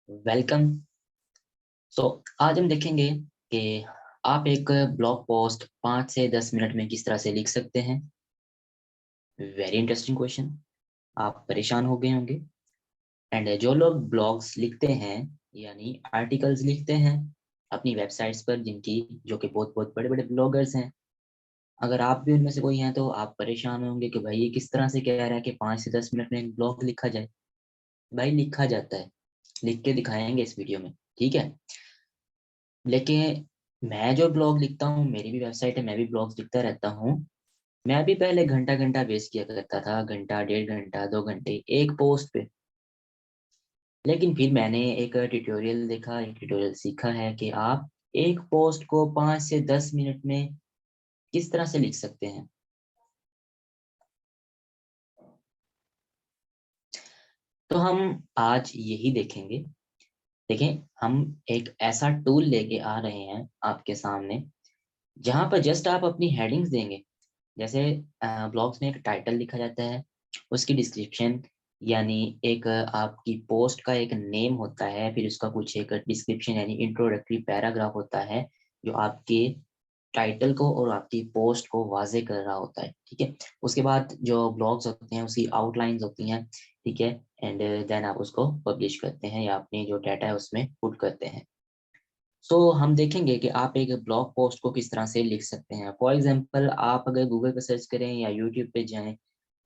Welcome. आज हम देखेंगे कि आप एक ब्लॉग पोस्ट 5 से 10 मिनट में किस तरह से लिख सकते हैं। Very interesting question. आप परेशान हो गए होंगे। एंड जो लोग ब्लॉग्स लिखते हैं यानी आर्टिकल्स लिखते हैं अपनी वेबसाइट्स पर, जिनकी जो कि बहुत बहुत बड़े बड़े ब्लॉगर्स हैं, अगर आप भी उनमें से कोई हैं तो आप परेशान होंगे कि भाई ये किस तरह से कह रहा है कि 5 से 10 मिनट में एक ब्लॉग लिखा जाए। भाई लिखा जाता है, लिख के दिखाएंगे इस वीडियो में, ठीक है। लेकिन मैं जो ब्लॉग लिखता हूँ, मेरी भी वेबसाइट है, मैं भी ब्लॉग्स लिखता रहता हूँ। मैं भी पहले घंटा घंटा वेस्ट किया करता था, घंटा 1.5 घंटा 2 घंटे एक पोस्ट पे। लेकिन फिर मैंने एक ट्यूटोरियल देखा, एक ट्यूटोरियल सीखा है कि आप एक पोस्ट को 5 से 10 मिनट में किस तरह से लिख सकते हैं। तो हम आज यही देखेंगे। देखें, हम एक ऐसा टूल लेके आ रहे हैं आपके सामने, जहां पर जस्ट आप अपनी हेडिंग्स देंगे। जैसे ब्लॉग्स में एक टाइटल लिखा जाता है, उसकी डिस्क्रिप्शन यानी एक आपकी पोस्ट का एक नेम होता है, फिर उसका कुछ एक डिस्क्रिप्शन यानी इंट्रोडक्टरी पैराग्राफ होता है जो आपके टाइटल को और आपकी पोस्ट को वाजे कर रहा होता है, ठीक है। उसके बाद जो ब्लॉग्स होते हैं उसकी आउटलाइंस होती हैं, ठीक है। एंड देन आप उसको पब्लिश करते हैं या अपनी जो डाटा है उसमें पुट करते हैं। हम देखेंगे कि आप एक ब्लॉग पोस्ट को किस तरह से लिख सकते हैं। फॉर एग्जांपल, आप अगर गूगल पर सर्च करें या यूट्यूब पे जाएं,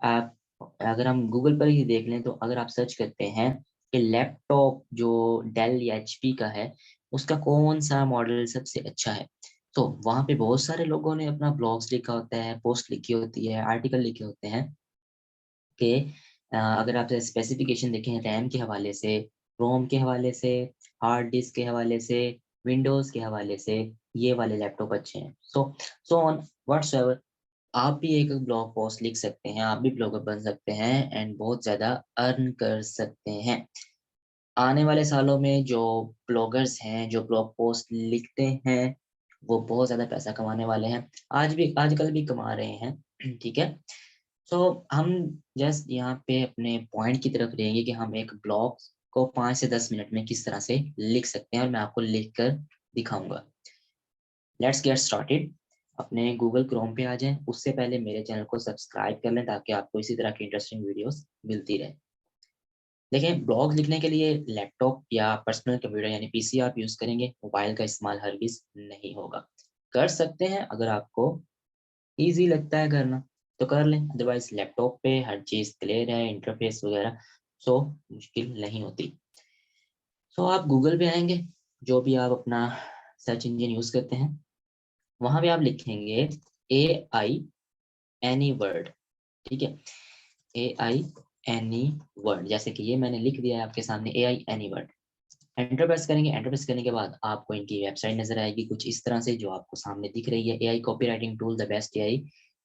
आप अगर हम गूगल पर ही देख लें तो अगर आप सर्च करते हैं कि लैपटॉप जो डेल या एचपी का है उसका कौन सा मॉडल सबसे अच्छा है, तो वहाँ पे बहुत सारे लोगों ने अपना ब्लॉग्स लिखा होता है, पोस्ट लिखी होती है, आर्टिकल लिखे होते हैं कि अगर आप स्पेसिफिकेशन देखें रैम के हवाले से, रोम के हवाले से, हार्ड डिस्क के हवाले से, विंडोज के हवाले से, ये वाले लैपटॉप अच्छे हैं। सो ऑन व्हाट्सएवर आप भी एक ब्लॉग पोस्ट लिख सकते हैं, आप भी ब्लॉगर बन सकते हैं एंड बहुत ज्यादा अर्न कर सकते हैं। आने वाले सालों में जो ब्लॉगर्स हैं, जो ब्लॉग पोस्ट लिखते हैं, वो बहुत ज्यादा पैसा कमाने वाले हैं। आज भी, आजकल भी कमा रहे हैं, ठीक है। सो हम जस्ट यहाँ पे अपने पॉइंट की तरफ रहेंगे कि हम एक ब्लॉग को 5 से 10 मिनट में किस तरह से लिख सकते हैं, और मैं आपको लिख कर दिखाऊंगा। Let's get started. अपने गूगल क्रोम पे आ जाएं, उससे पहले मेरे चैनल को सब्सक्राइब कर लें ताकि आपको इसी तरह की इंटरेस्टिंग वीडियोस मिलती रहे। देखें, ब्लॉग लिखने के लिए लैपटॉप या पर्सनल कंप्यूटर यानी पीसी आप यूज करेंगे, मोबाइल का इस्तेमाल हरगिज नहीं होगा। कर सकते हैं अगर आपको इजी लगता है करना तो कर लें, अदरवाइज लैपटॉप पे हर चीज क्लियर है, इंटरफेस वगैरह, सो मुश्किल नहीं होती। आप गूगल पे आएंगे, जो भी आप अपना सर्च इंजन यूज करते हैं, वहां पे आप लिखेंगे ए आई एनी वर्ड, ठीक है। ए आई एनी वर्ड, जैसे कि ये मैंने लिख दिया है आपके सामने, A I Anyword. Enter press करेंगे, एंटर प्रेस करने के बाद आपको इनकी वेबसाइट नजर आएगी कुछ इस तरह से, जो आपको सामने दिख रही है, AI copy writing tool, the best AI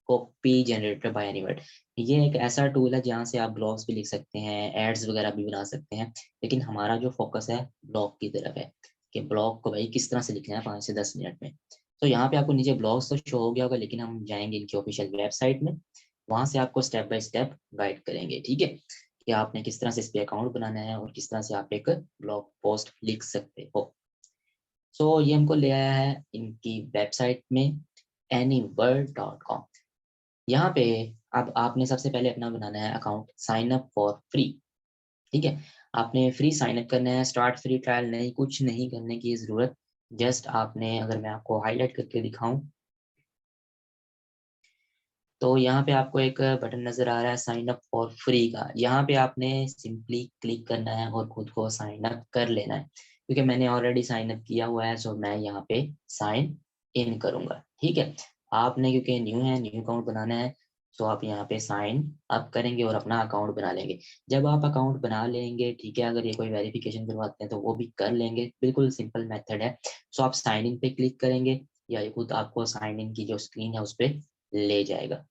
copy generator by Anyword. ये एक ऐसा टूल है जहाँ से आप ब्लॉग्स भी लिख सकते हैं, एड्स वगैरह भी बना सकते हैं। लेकिन हमारा जो फोकस है ब्लॉग की तरफ है कि ब्लॉग को भाई किस तरह से लिखना है 5 से 10 मिनट में। यहाँ पे आपको नीचे ब्लॉग्स तो शो हो गया होगा, लेकिन हम जाएंगे इनकी ऑफिशियल वेबसाइट में, वहां से आपको स्टेप बाय स्टेप गाइड करेंगे, ठीक है, कि आपने किस तरह से इस पे अकाउंट बनाना है और किस तरह से आप एक ब्लॉग पोस्ट लिख सकते हो। ये हमको ले आया है इनकी वेबसाइट में, anyworld.com। यहाँ पे अब आपने सबसे पहले अपना बनाना है account, sign up for free, ठीक है। आपने फ्री साइन अप करना है, स्टार्ट फ्री ट्रायल नहीं, कुछ नहीं करने की जरूरत। जस्ट आपने, अगर मैं आपको हाईलाइट करके दिखाऊं तो यहाँ पे आपको एक बटन नजर आ रहा है साइन अप फॉर फ्री का, यहाँ पे आपने सिंपली क्लिक करना है और खुद को साइन अप कर लेना है। क्योंकि मैंने ऑलरेडी साइन अप किया हुआ है, सो मैं यहाँ पे साइन इन करूंगा, ठीक है। आपने क्योंकि न्यू है, न्यू अकाउंट बनाना है, सो आप यहाँ पे साइन अप करेंगे और अपना अकाउंट बना लेंगे। जब आप अकाउंट बना लेंगे, ठीक है, अगर ये कोई वेरिफिकेशन करवाते हैं तो वो भी कर लेंगे, बिल्कुल सिंपल मेथड है। आप साइन इन पे क्लिक करेंगे या ये खुद आपको साइन इन की जो स्क्रीन है उस पर ले जाएगा।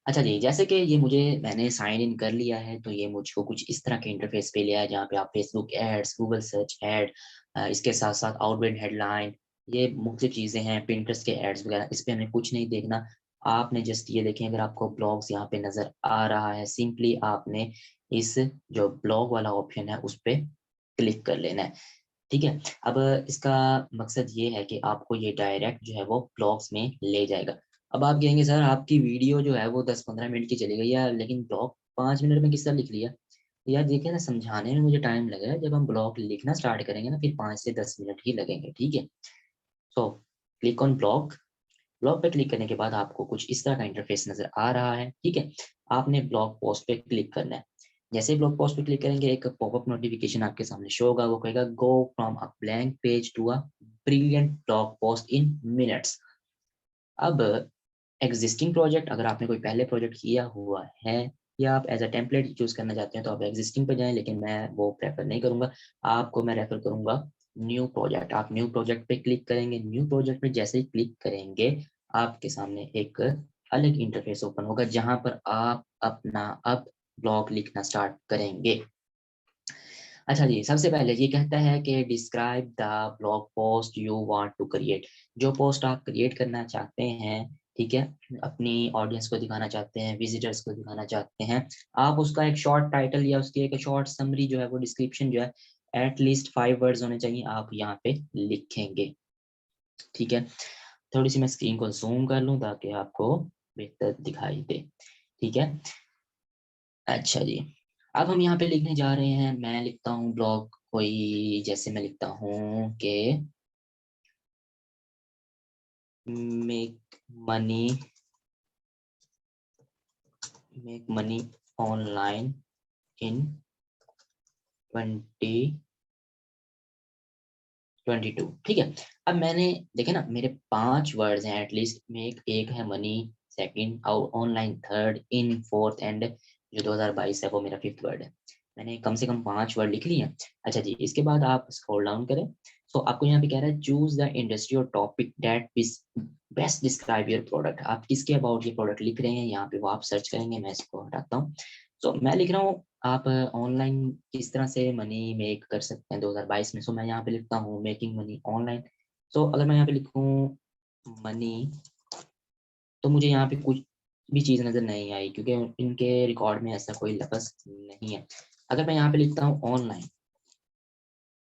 अच्छा जी, जैसे कि ये मुझे, मैंने साइन इन कर लिया है, तो ये मुझको कुछ इस तरह के इंटरफेस पे लिया है जहाँ पे आप Facebook ads, Google search ad, इसके साथ साथ आउटबाउंड हेडलाइन, ये मुख्तलिफ चीज़ें हैं, पिंटरेस्ट के एड्स वगैरह, इस पे हमें कुछ नहीं देखना। आपने जस्ट ये देखें, अगर आपको ब्लॉग्स यहाँ पे नजर आ रहा है, सिंपली आपने इस जो ब्लॉग वाला ऑप्शन है उस पर क्लिक कर लेना है। ठीक है, अब इसका मकसद ये है कि आपको ये डायरेक्ट जो है वो ब्लॉग्स में ले जाएगा। अब आप कहेंगे सर आपकी वीडियो जो है वो 10-15 मिनट की चली गई है, लेकिन ब्लॉग 5 मिनट में किस तरह लिख लिया। तो यार देखिए ना, समझाने में मुझे टाइम लगेगा, जब हम ब्लॉग लिखना स्टार्ट करेंगे ना फिर 5 से 10 मिनट ही लगेंगे। ठीक है, so click on blog. Blog पे क्लिक करने के बाद आपको कुछ इस तरह का इंटरफेस नजर आ रहा है। ठीक है, आपने ब्लॉग पोस्ट पे क्लिक करना है। जैसे ही ब्लॉग पोस्ट पे क्लिक करेंगे एक पॉपअप नोटिफिकेशन आपके सामने शो होगा, वो कहेगा go from a blank page to a brilliant blog post in minutes. अब एग्जिस्टिंग प्रोजेक्ट, अगर आपने कोई पहले प्रोजेक्ट किया हुआ है या आप एज अ टेम्पलेट चूज करना चाहते हैं तो आप एग्जिस्टिंग पे जाएं, लेकिन मैं वो प्रेफर नहीं करूंगा। आपको मैं रेफर करूंगा न्यू प्रोजेक्ट। आप न्यू प्रोजेक्ट पे क्लिक करेंगे। न्यू प्रोजेक्ट में जैसे ही क्लिक करेंगे आपके सामने एक अलग इंटरफेस ओपन होगा, जहां पर आप अपना अब ब्लॉग लिखना स्टार्ट करेंगे। अच्छा जी, सबसे पहले ये कहता है कि describe the blog post you want to create. जो पोस्ट आप क्रिएट करना चाहते हैं, ठीक है, अपनी ऑडियंस को दिखाना चाहते हैं, विजिटर्स को दिखाना चाहते हैं, आप उसका एक शॉर्ट टाइटल या उसकी एक शॉर्ट समरी जो है वो डिस्क्रिप्शन जो है एटलीस्ट 5 वर्ड्स होने चाहिए, आप यहाँ पे लिखेंगे। ठीक है, थोड़ी सी मैं स्क्रीन को जूम कर लूँ ताकि आपको बेहतर दिखाई दे। ठीक है, अच्छा जी, अब हम यहाँ पे लिखने जा रहे हैं। मैं लिखता हूँ ब्लॉग कोई, जैसे मैं लिखता हूँ कि make money, make money online in 2022। ठीक है, अब मैंने देखे ना मेरे 5 वर्ड्स हैं एटलीस्ट। मेक एक है, मनी सेकंड, और online third, in fourth, and जो 2022 है वो मेरा 5th वर्ड है। मैंने कम से कम 5 वर्ड लिख लिए हैं। अच्छा जी, इसके बाद आप स्क्रॉल डाउन करें। सो आपको यहाँ पे कह रहा है चूज द इंडस्ट्री और topic that best describe your product. आप किसके अबाउट ये प्रोडक्ट लिख रहे हैं, यहाँ पे वो आप सर्च करेंगे। मैं इसको हटाता हूँ। सो मैं लिख रहा हूँ आप ऑनलाइन किस तरह से मनी मेक कर सकते हैं 2022 में। सो मैं यहाँ पे लिखता हूँ मेकिंग मनी ऑनलाइन। सो अगर मैं यहाँ पे लिखूँ मनी, तो मुझे यहाँ पे कुछ भी चीज़ नज़र नहीं आई, क्योंकि इनके रिकॉर्ड में ऐसा कोई लफ्ज़ नहीं है। अगर मैं यहाँ पे लिखता हूँ ऑनलाइन,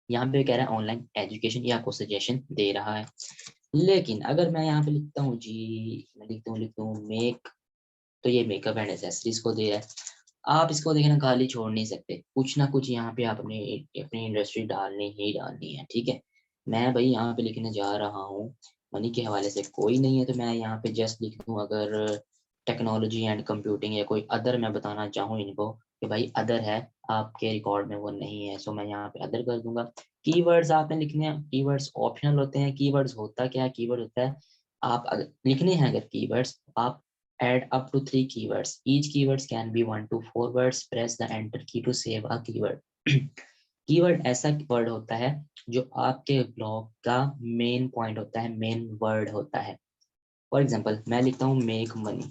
यहाँ पे कह रहा है ऑनलाइन एजुकेशन, ये आपको सजेशन दे रहा है। लेकिन अगर मैं यहाँ पे लिखता हूँ जी, मैं लिखता हूँ मेक, तो ये मेकअप एंड एसेसरीज को दे रहा है। आप इसको देखना खाली छोड़ नहीं सकते, कुछ ना कुछ यहाँ पे आप अपनी अपनी इंडस्ट्री डालनी ही डालनी है। ठीक है, मैं भाई यहाँ पे लिखने जा रहा हूँ मनी के हवाले से कोई नहीं है, तो मैं यहाँ पे जस्ट लिख दूँ अगर टेक्नोलॉजी एंड कंप्यूटिंग या कोई अदर मैं बताना चाहूँ इनको कि भाई अदर है, आपके रिकॉर्ड में वो नहीं है। सो मैं यहाँ पे अदर कर दूंगा। कीवर्ड्स आपने लिखने हैं, कीवर्ड्स ऑप्शनल होते हैं। कीवर्ड्स होता क्या है, कीवर्ड होता है आप अगर लिखने हैं अगर कीवर्ड्स, आप add up to 3 keywords. Each keywords can be 1 to 4 words. Press the enter key to save a keyword. Keyword ऐसा वर्ड होता है जो आपके ब्लॉग का मेन पॉइंट होता है, मेन वर्ड होता है। फॉर एग्जांपल मैं लिखता हूँ मेक मनी।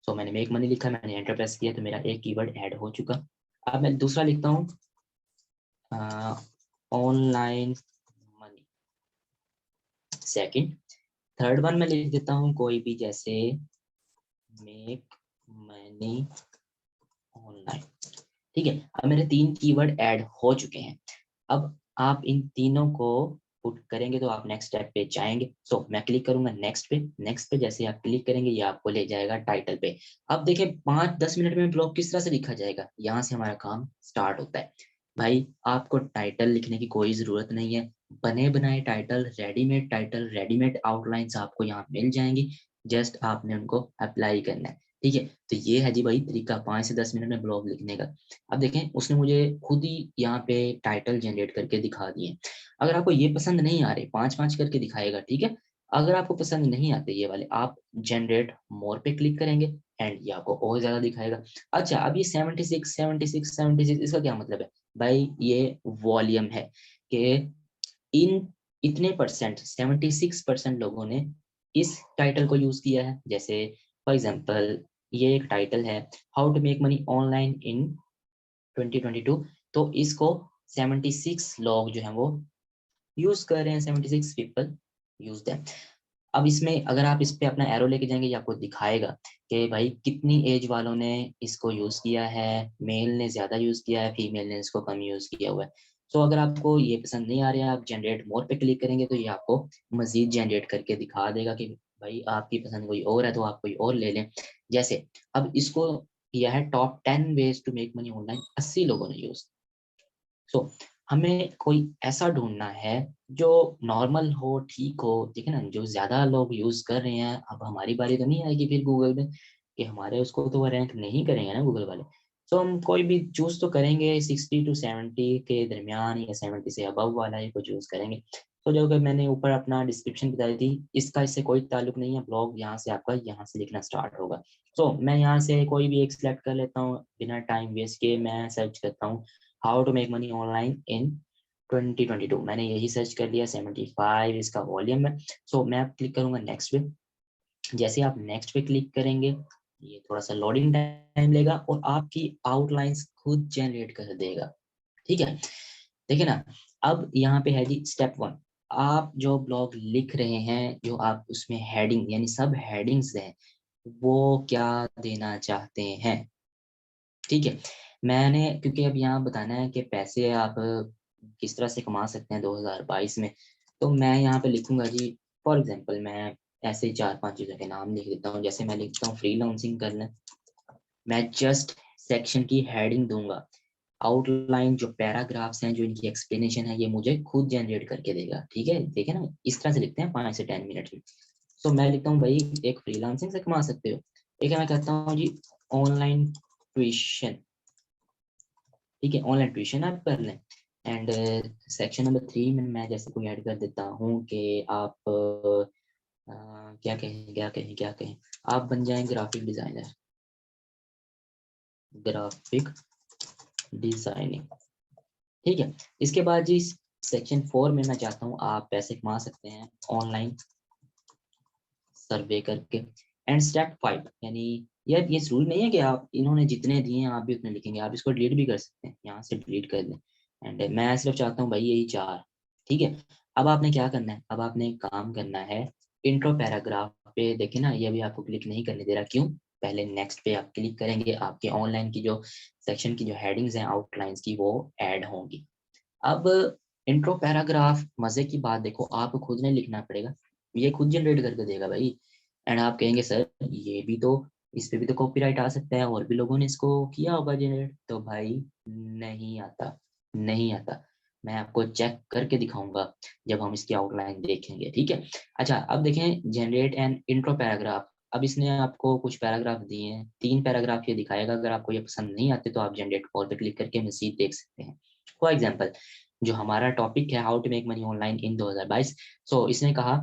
सो मैंने मेक मनी लिखा, मैंने एंटर प्रेस किया तो मेरा एक कीवर्ड ऐड हो चुका। अब मैं दूसरा लिखता हूँ online money second. Third one मैं लिख देता हूँ कोई भी, जैसे मेक मनी ऑनलाइन। ठीक है, अब मेरे 3 कीवर्ड ऐड हो चुके हैं। अब आप इन तीनों को पुट करेंगे तो आप नेक्स्ट स्टेप पे जाएंगे। सो मैं क्लिक करूंगा नेक्स्ट पे। नेक्स्ट पे जैसे आप क्लिक करेंगे ये आपको ले जाएगा टाइटल पे। अब देखिए 5-10 मिनट में ब्लॉग किस तरह से लिखा जाएगा, यहाँ से हमारा काम स्टार्ट होता है। भाई आपको टाइटल लिखने की कोई जरूरत नहीं है, बने बनाए टाइटल रेडीमेड आउटलाइंस आपको यहाँ मिल जाएंगी। जस्ट आपने उनको अप्लाई करना है। ठीक है, तो ये है जी भाई तरीका 5 से 10 मिनट में ब्लॉग लिखने का। अब देखें उसने मुझे खुद ही यहाँ पे टाइटल जनरेट करके दिखा दिए। अगर आपको ये पसंद नहीं आ रहे, 5-5 करके दिखाएगा। ठीक है, अगर आपको पसंद नहीं आते ये वाले, आप जनरेट मोर पे क्लिक करेंगे एंड ये आपको और ज्यादा दिखाएगा। अच्छा, अब ये 76 इसका क्या मतलब है भाई, ये वॉल्यूम है कि इन इतने परसेंट 76% लोगों ने इस टाइटल को यूज किया है। जैसे फॉर एग्जांपल ये एक टाइटल है how to make money online in 2022, तो इसको 76 लोग जो हैं वो यूज कर रहे हैं, 76 पीपल यूज दैम। अब इसमें अगर आप इस पे अपना एरो लेके जाएंगे, ये आपको दिखाएगा कि भाई कितनी एज वालों ने इसको यूज किया है, मेल ने ज्यादा यूज किया है, फीमेल ने इसको कम यूज किया हुआ है। तो अगर आपको ये पसंद नहीं आ रहा है, आप जनरेट मोर पे क्लिक करेंगे तो ये आपको मजीद जनरेट करके दिखा देगा कि भाई आपकी पसंद कोई और है तो आप कोई और ले लें। जैसे अब इसको किया है top 10 ways to make money online, 80 लोगों ने यूज। सो हमें कोई ऐसा ढूंढना है जो नॉर्मल हो, ठीक हो, ठीक है ना, जो ज्यादा लोग यूज कर रहे हैं। अब हमारी बारी तो नहीं आएगी फिर गूगल में कि हमारे उसको तो वो रैंक नहीं करेंगे ना गूगल वाले। तो हम कोई भी चूज तो करेंगे 60 to 70 के दरमियान या 70 से अबव वाला ही को चूज करेंगे। तो जो कि मैंने ऊपर अपना डिस्क्रिप्शन बताई थी, इसका इससे कोई ताल्लुक नहीं है। ब्लॉग यहाँ से आपका यहाँ से लिखना स्टार्ट होगा। तो मैं यहाँ से कोई भी एक सिलेक्ट कर लेता हूँ, बिना टाइम वेस्ट के मैं सर्च करता हूँ how to make money online in 2022। मैंने यही सर्च कर लिया, 75 इसका वॉल्यूम है। सो मैं अब क्लिक करूंगा नेक्स्ट पे। जैसे आप नेक्स्ट पे क्लिक करेंगे, ये थोड़ा सा लोडिंग टाइम लेगा और आपकी आउटलाइंस खुद जनरेट कर देगा। ठीक है, देखिए ना। अब यहाँ पे है जी स्टेप 1। आप जो ब्लॉग लिख रहे हैं, जो आप उसमें हेडिंग यानी सब हेडिंग्स हैं, वो क्या देना चाहते हैं। ठीक है, मैंने क्योंकि अब यहाँ बताना है कि पैसे आप किस तरह से कमा सकते हैं 2022 में, तो मैं यहाँ पे लिखूंगा जी। फॉर एग्जांपल मैं ऐसे 4-5 चीज़ों के नाम लिख देता हूँ। जैसे मैं लिखता हूँ फ्रीलांसिंग करना। मैं जस्ट सेक्शन की हेडिंग दूंगा, आउटलाइन जो पैराग्राफ्स हैं, जो इनकी एक्सप्लेनेशन है, ये मुझे खुद जनरेट करके देगा। ठीक है, देखे ना, इस तरह से लिखते हैं 5 से 10 मिनट में। तो मैं लिखता हूँ भाई एक फ्रीलांसिंग से कमा सकते हो। ठीक है, मैं कहता हूँ जी ऑनलाइन ट्यूशन। ठीक है, ऑनलाइन ट्यूशन आप कर लें। एंड सेक्शन नंबर 3 में मैं जैसे कोई ऐड कर देता हूँ कि आप क्या कहें आप बन जाएं ग्राफिक डिजाइनर, ग्राफिक डिजाइनिंग। ठीक है, इसके बाद जी सेक्शन 4 में मैं चाहता हूँ आप पैसे कमा सकते हैं ऑनलाइन सर्वे करके। एंड स्टेप 5 यानी यार ये जरूरी नहीं है कि आप इन्होंने जितने दिए हैं आप भी उतने लिखेंगे, आप इसको डिलीट भी कर सकते हैं, यहाँ से डिलीट कर दें। एंड मैं सिर्फ चाहता हूँ भाई यही 4। ठीक है, अब आपने क्या करना है, अब आपने एक काम करना है। इंट्रो पैराग्राफ पे देखे ना, ये भी आपको क्लिक नहीं करने दे रहा, क्यों। पहले नेक्स्ट पे आप क्लिक करेंगे, आपके ऑनलाइन की जो सेक्शन की जो हेडिंग्स हैं आउटलाइंस की, वो ऐड होंगी। अब इंट्रो पैराग्राफ मजे की बात देखो, आपको खुद नहीं लिखना पड़ेगा, ये खुद जनरेट करके देगा भाई। एंड आप कहेंगे सर ये भी तो, इस पे भी तो कॉपीराइट आ सकता है, और भी लोगों ने इसको किया होगा जनरेट। तो भाई नहीं आता, नहीं आता। मैं आपको चेक करके दिखाऊंगा जब हम इसकी आउटलाइन देखेंगे। ठीक है, अच्छा अब देखें जनरेट एन इंट्रो पैराग्राफ। अब इसने आपको कुछ पैराग्राफ दिए हैं, 3 पैराग्राफ ये दिखाएगा। अगर आपको ये पसंद नहीं आते तो आप जनरेट कॉल पे क्लिक करके मजीद देख सकते हैं। फॉर एग्जाम्पल जो हमारा टॉपिक है how to make money online in 2022, so इसने कहा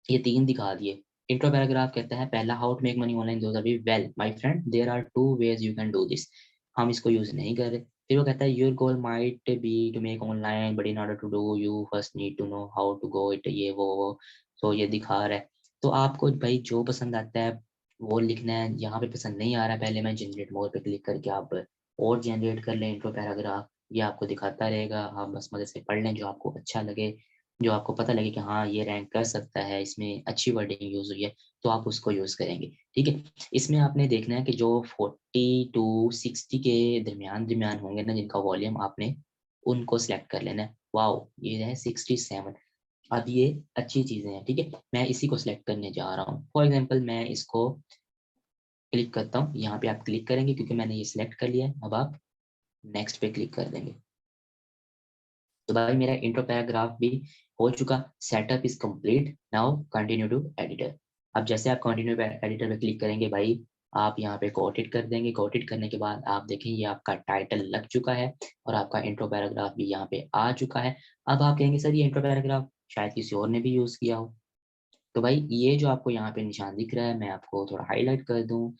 ये 3 दिखा दिए। इंट्रो पैराग्राफ कहता है पहला how to make money online 2020, well my friend there are 2 ways you can do this. हम इसको यूज नहीं कर रहे। फिर वो कहता है your goal might be to make online but in order to do you first need to know how to go it, ये वो। तो ये दिखा रहा है। तो आपको भाई जो पसंद आता है वो लिखना है। यहाँ पे पसंद नहीं आ रहा है, पहले मैं जनरेट मोर पे क्लिक करके आप और जनरेट कर लें इंट्रो पैराग्राफ। ये आपको दिखाता रहेगा, आप बस मदद से पढ़ लें जो आपको अच्छा लगे, जो आपको पता लगे कि हाँ ये रैंक कर सकता है, इसमें अच्छी वर्डिंग यूज हुई है, तो आप उसको यूज करेंगे। ठीक है, इसमें आपने देखना है कि जो 40 to 60 के दरमियान दरमियान होंगे ना जिनका वॉल्यूम, आपने उनको सिलेक्ट कर लेना है। वाओ ये है 67। अब ये अच्छी चीजें हैं। ठीक है, मैं इसी को सिलेक्ट करने जा रहा हूँ। फॉर एग्जाम्पल मैं इसको क्लिक करता हूँ, यहाँ पे आप क्लिक करेंगे क्योंकि मैंने ये सिलेक्ट कर लिया है। अब आप नेक्स्ट पे क्लिक कर देंगे तो भाई मेरा इंट्रो पैराग्राफ भी हो चुका। Setup is complete, now continue to editor. अब जैसे आप कंटिन्यू एडिटर पे क्लिक करेंगे भाई, आप यहाँ पे कोट इट कर देंगे। कोट इट करने के बाद आप देखें ये आपका टाइटल लग चुका है और आपका इंट्रो पैराग्राफ भी यहाँ पे आ चुका है। अब आप कहेंगे सर ये इंट्रो पैराग्राफ शायद किसी और ने भी यूज किया हो। तो भाई ये जो आपको यहाँ पे निशान दिख रहा है, मैं आपको थोड़ा हाईलाइट कर दूं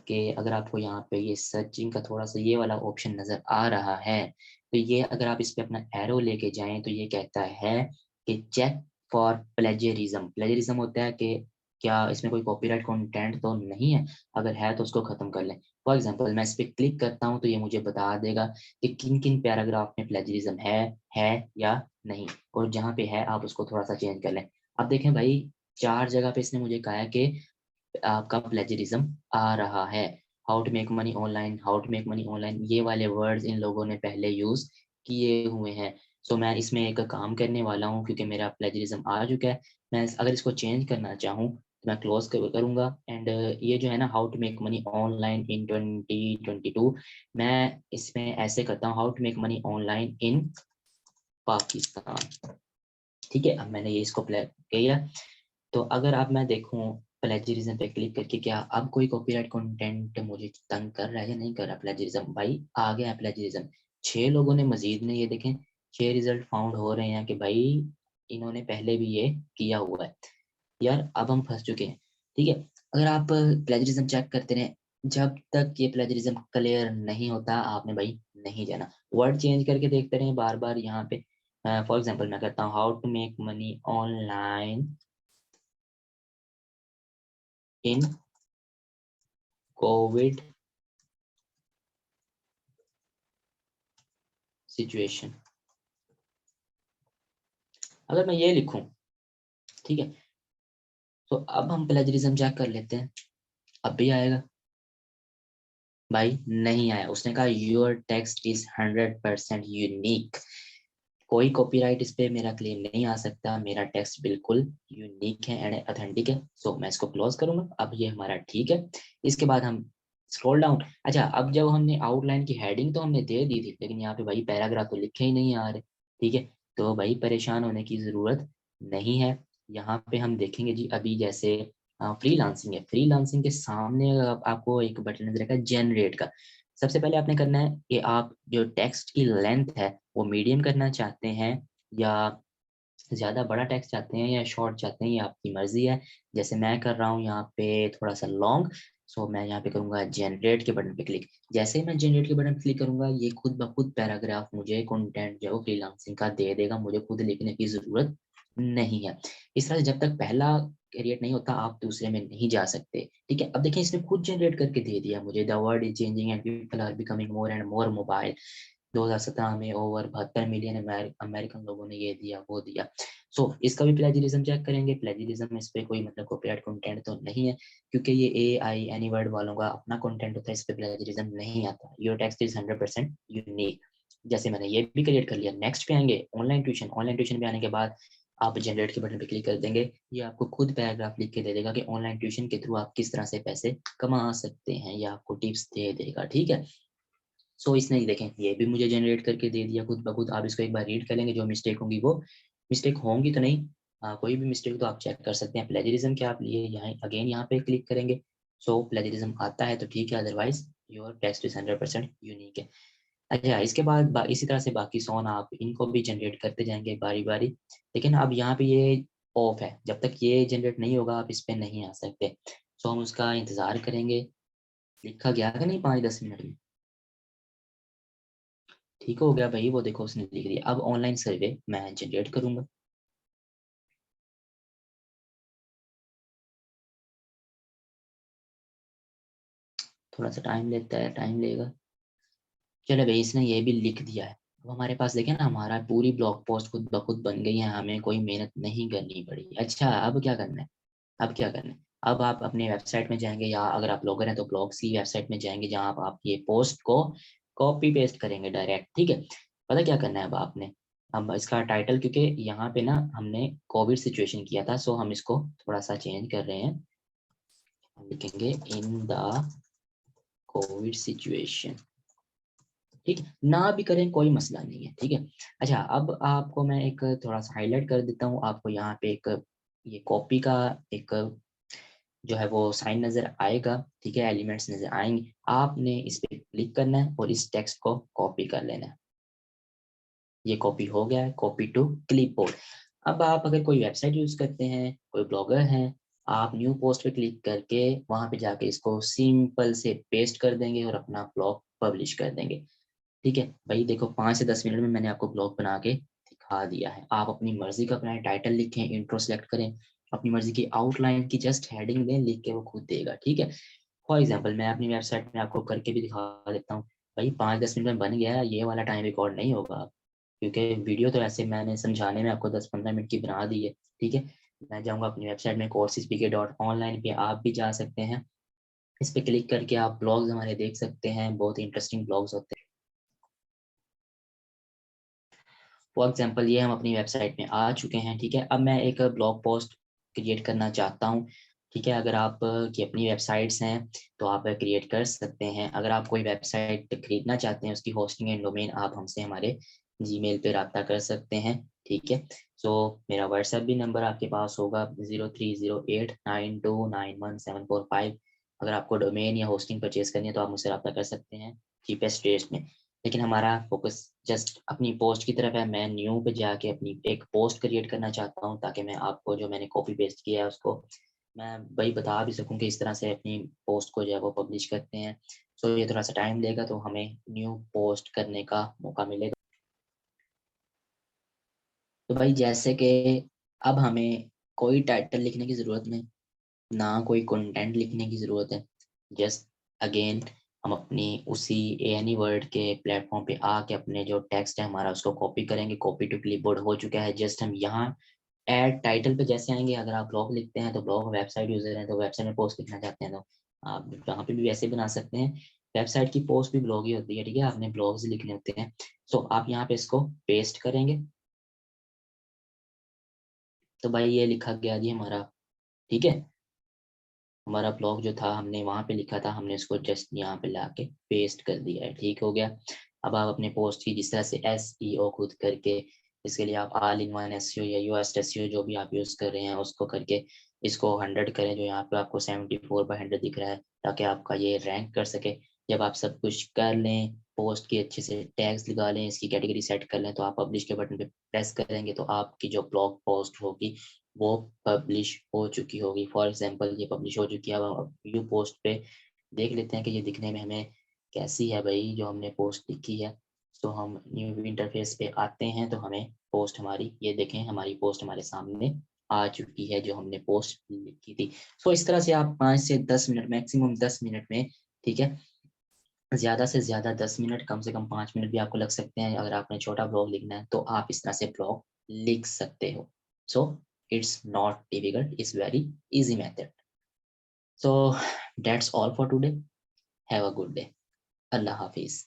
कि अगर आपको यहाँ पे ये सर्चिंग का थोड़ा सा ये वाला ऑप्शन नजर आ रहा है, तो ये अगर आप इस पे अपना एरो लेके जाएं तो ये कहता है कि चेक फॉर प्लेजरिज्म। प्लेजरिज्म होता है कि क्या इसमें कोई कॉपीराइट कंटेंट तो नहीं है, अगर है तो उसको खत्म कर लें। फॉर एग्जांपल मैं इस पे क्लिक करता हूँ तो ये मुझे बता देगा कि किन किन पैराग्राफ में प्लेजरिज्म है या नहीं, और जहाँ पे है आप उसको थोड़ा सा चेंज कर लें। अब देखें भाई 4 जगह पे इसने मुझे कहा है कि आपका प्लेजरिज्म आ रहा है। How to make money online, how to make money online, ये वाले वर्ड्स इन लोगों ने पहले यूज किए हुए हैं। सो मैं इसमें एक काम करने वाला हूँ क्योंकि मेरा प्लेजरिज्म आ चुका है। मैं अगर इसको चेंज करना चाहूँ तो मैं क्लोज करूंगा एंड ये जो है ना how to make money online in 2022, मैं इसमें ऐसे करता हूँ how to make money online in Pakistan. ठीक है, अब मैंने ये इसको प्ले किया। तो अगर अब मैं देखूं प्लेजरिज्म पे क्लिक करके क्या अब कोई कॉपीराइट कंटेंट मुझे तंग कर रहा है या नहीं कर रहा। प्लेजरिज्म भाई आ गया है प्लेजरिज्म। 6 लोगों ने मजीद ने ये देखें 6 रिजल्ट फाउंड हो रहे हैं कि भाई इन्होंने पहले भी ये किया हुआ है। यार अब हम फंस चुके हैं। ठीक है, अगर आप प्लेजरिज्म चेक करते रहे जब तक ये प्लेजरिज्म क्लियर नहीं होता आपने भाई नहीं जाना। वर्ड चेंज करके देखते रहे बार बार यहाँ पे। फॉर एग्जांपल मैं करता हूँ how to make money online in Covid situation. अगर मैं ये लिखूं, ठीक है, तो अब हम प्लेजरिज्म चेक कर लेते हैं। अब भी आएगा भाई नहीं आया। उसने कहा योर टेक्स्ट इज 100% यूनिक। कोई कॉपीराइट इस पे मेरा क्लेम नहीं आ सकता, मेरा टेक्स्ट बिल्कुल यूनिक है एंड ऑथेंटिक है। सो मैं इसको क्लोज करूंगा। अब ये हमारा ठीक है। इसके बाद हम स्क्रॉल डाउन। अच्छा, अब जब हमने आउटलाइन की हेडिंग तो हमने दे दी थी लेकिन यहाँ पे भाई पैराग्राफ तो लिखे ही नहीं आ रहे। ठीक है, तो भाई परेशान होने की जरूरत नहीं है। यहाँ पे हम देखेंगे जी अभी जैसे फ्रीलांसिंग है, फ्रीलांसिंग के सामने आपको एक बटन नजर आएगा जनरेट का। सबसे पहले आपने करना है कि आप जो टेक्स्ट की लेंथ है वो मीडियम करना चाहते हैं या ज्यादा बड़ा टेक्स्ट चाहते हैं या शॉर्ट चाहते हैं, ये आपकी मर्जी है। जैसे मैं कर रहा हूँ यहाँ पे थोड़ा सा लॉन्ग। सो मैं यहाँ पे करूंगा जनरेट के बटन पे क्लिक। जैसे ही मैं जनरेट के बटन पे क्लिक करूंगा ये खुद ब खुद पैराग्राफ मुझे कंटेंट जो है फ्रीलांसिंग का दे देगा, मुझे खुद लिखने की जरूरत नहीं है। इस तरह से जब तक पहला क्रिएट नहीं होता आप दूसरे में नहीं जा सकते। ठीक है, अब देखिए इसने खुद जनरेट करके दे दिया मुझे the world is changing and people are becoming more and more mobile. 2017 में ओवर 72 मिलियन अमेरिकन लोगों ने ये दिया वो दिया। इसका भी प्लेजियरिज्म चेक करेंगे। प्लेजियरिज्म इस पे कोई मतलब कॉपीराइट कंटेंट तो नहीं है क्योंकि ये AI एनी वर्ड वालों का अपना कंटेंट होता है, इस पे प्लेजियरिज्म नहीं आता। Your text is 100% unique. जैसे मैंने ये भी क्रिएट कर लिया। नेक्स्ट पे आएंगे ऑनलाइन ट्यूशन। ऑनलाइन ट्यूशन पे आने के बाद आप जनरेट के बटन पे क्लिक कर देंगे, ये आपको खुद पैराग्राफ लिख के दे देगा कि ऑनलाइन ट्यूशन के थ्रू आप किस तरह से पैसे कमा सकते हैं, या आपको टिप्स दे देगा। ठीक है, इसने ही देखें ये भी मुझे जनरेट करके दे दिया खुद ब खुद। आप इसको एक बार रीड कर लेंगे, जो मिस्टेक होंगी वो मिस्टेक होंगी तो नहीं, कोई भी मिस्टेक तो आप चेक कर सकते हैं। प्लेजरिज्म क्या आप लिए यहाँ अगेन यहाँ पे क्लिक करेंगे। प्लेजरिज्म आता है तो ठीक है, otherwise your text is 100% unique है। अच्छा, इसके बाद इसी तरह से बाकी सोन आप इनको भी जनरेट करते जाएंगे बारी बारी। लेकिन अब यहाँ पे ये ऑफ है, जब तक ये जनरेट नहीं होगा आप इस पे नहीं आ सकते। हम उसका इंतजार करेंगे। लिखा गया कि नहीं 5-10 मिनट में ठीक हो गया भाई, वो देखो उसने लिख दिया। अब ऑनलाइन सर्वे मैं जनरेट करूंगा। थोड़ा सा टाइम लेता है, टाइम लेगा। चलो भाई इसने ये भी लिख दिया है। अब हमारे पास देखे ना हमारा पूरी ब्लॉग पोस्ट खुद ब खुद बन गई है, हमें कोई मेहनत नहीं करनी पड़ी। अच्छा अब क्या करना है, अब क्या करना है। अब आप अपने वेबसाइट में जाएंगे या अगर आप ब्लॉगर हैं तो ब्लॉग्स की वेबसाइट में जाएंगे जहां आप ये पोस्ट को कॉपी पेस्ट करेंगे डायरेक्ट। ठीक है, पता क्या करना है अब आपने। अब इसका टाइटल क्योंकि यहाँ पे ना हमने कोविड सिचुएशन किया था, हम इसको थोड़ा सा चेंज कर रहे हैं। हम लिखेंगे इन द कोविड सिचुएशन। ठीक है, ना भी करें कोई मसला नहीं है। ठीक है, अच्छा अब आपको मैं एक थोड़ा सा हाईलाइट कर देता हूँ। आपको यहाँ पे एक ये कॉपी का एक जो है वो साइन नजर आएगा। ठीक है, एलिमेंट्स नजर आएंगे, आपने इस पे क्लिक करना है और इस टेक्स्ट को कॉपी कर लेना है। ये कॉपी हो गया है, कॉपी टू क्लिपबोर्ड। अब आप अगर कोई वेबसाइट यूज करते हैं, कोई ब्लॉगर हैं, आप न्यू पोस्ट पे क्लिक करके वहां पे जाके इसको सिंपल से पेस्ट कर देंगे और अपना ब्लॉग पब्लिश कर देंगे। ठीक है भाई, देखो 5 से 10 मिनट में मैंने आपको ब्लॉग बना के दिखा दिया है। आप अपनी मर्जी का अपना टाइटल लिखें, इंट्रो सेलेक्ट करें, अपनी मर्जी की आउटलाइन की जस्ट हेडिंग दें, लिख के वो खुद देगा। ठीक है, फॉर एग्जाम्पल मैं अपनी वेबसाइट में आपको करके भी दिखा देता हूँ। भाई 5-10 मिनट में बन गया, ये वाला टाइम रिकॉर्ड नहीं होगा क्योंकि वीडियो तो ऐसे मैंने समझाने में आपको 10-15 मिनट की बना दी है। ठीक है, मैं जाऊंगा अपनी वेबसाइट में coursespk.online पे, आप भी जा सकते हैं। इस पे क्लिक करके आप ब्लॉग्स हमारे देख सकते हैं, बहुत ही इंटरेस्टिंग ब्लॉग्स होते हैं। फॉर एग्जांपल ये हम अपनी वेबसाइट में आ चुके हैं, ठीक है। अब मैं एक ब्लॉग पोस्ट क्रिएट करना चाहता हूँ, ठीक है। अगर आप की अपनी वेबसाइट्स हैं तो आप क्रिएट कर सकते हैं। अगर आप कोई वेबसाइट खरीदना चाहते हैं, उसकी होस्टिंग एंड डोमेन, आप हमसे हमारे जीमेल पे रब्ता कर सकते हैं, ठीक है। सो मेरा व्हाट्सएप भी नंबर आपके पास होगा 0308929175। अगर आपको डोमेन या होस्टिंग परचेज करनी है तो आप मुझसे रब्ता कर सकते हैं चीपेस्ट रेट में। लेकिन हमारा फोकस जस्ट अपनी पोस्ट की तरफ है। मैं न्यू पे जाके अपनी एक पोस्ट क्रिएट करना चाहता हूँ, ताकि मैं आपको जो मैंने कॉपी पेस्ट किया है उसको मैं भाई बता भी सकूं कि इस तरह से अपनी पोस्ट को जो है वो पब्लिश करते हैं। सो ये थोड़ा सा टाइम लेगा, तो हमें न्यू पोस्ट करने का मौका मिलेगा। तो भाई जैसे कि अब हमें कोई टाइटल लिखने की ज़रूरत नहीं, ना कोई कंटेंट लिखने की ज़रूरत है। जस्ट अगेन हम अपनी उसी एनी वर्ड के प्लेटफॉर्म पे आके अपने जो टेक्स्ट है हमारा उसको कॉपी करेंगे। कॉपी टू क्लिपबोर्ड हो चुका है। जस्ट हम यहाँ ऐड टाइटल पे जैसे आएंगे, अगर आप ब्लॉग लिखते हैं तो ब्लॉग, वेबसाइट यूजर हैं तो वेबसाइट में पोस्ट लिखना चाहते हैं तो आप वहाँ पे भी वैसे बना सकते हैं। वेबसाइट की पोस्ट भी ब्लॉग ही होती है, ठीक है। आपने ब्लॉग्स लिखने होते हैं। सो आप यहाँ पे इसको पेस्ट करेंगे, तो भाई ये लिखा गया जी हमारा, ठीक है। हमारा ब्लॉग जो था हमने वहां पे लिखा था, हमने इसको जस्ट यहाँ पे लाके पेस्ट कर दिया है, ठीक हो गया। अब आप अपने पोस्ट की जिस तरह से SEO खुद करके, इसके लिए आप ऑल इन वन SEO या US SEO जो भी आप यूज कर रहे हैं उसको करके इसको 100 करें, जो यहाँ पे आपको 74/100 दिख रहा है, ताकि आपका ये रैंक कर सके। जब आप सब कुछ कर लें, पोस्ट की अच्छे से टैग्स लगा लें, इसकी कैटेगरी सेट कर लें, तो आप पब्लिश के बटन पे प्रेस करेंगे तो आपकी जो ब्लॉग पोस्ट होगी वो पब्लिश हो चुकी होगी। फॉर एग्जांपल ये पब्लिश हो चुकी है। अब व्यू पोस्ट पे देख लेते हैं कि ये दिखने में हमें कैसी है भाई जो हमने पोस्ट लिखी है। तो हम न्यू इंटरफेस पे आते हैं, तो हमें पोस्ट हमारी ये देखें, हमारी पोस्ट हमारे सामने आ चुकी है जो हमने पोस्ट लिखी थी। सो इस तरह से आप 5 से 10 मिनट, मैक्सिमम 10 मिनट में, ठीक है, ज्यादा से ज्यादा 10 मिनट, कम से कम 5 मिनट भी आपको लग सकते हैं। अगर आपने छोटा ब्लॉग लिखना है तो आप इस तरह से ब्लॉग लिख सकते हो। So it's not difficult, it's very easy method. So that's all for today. Have a good day. Allah Hafiz.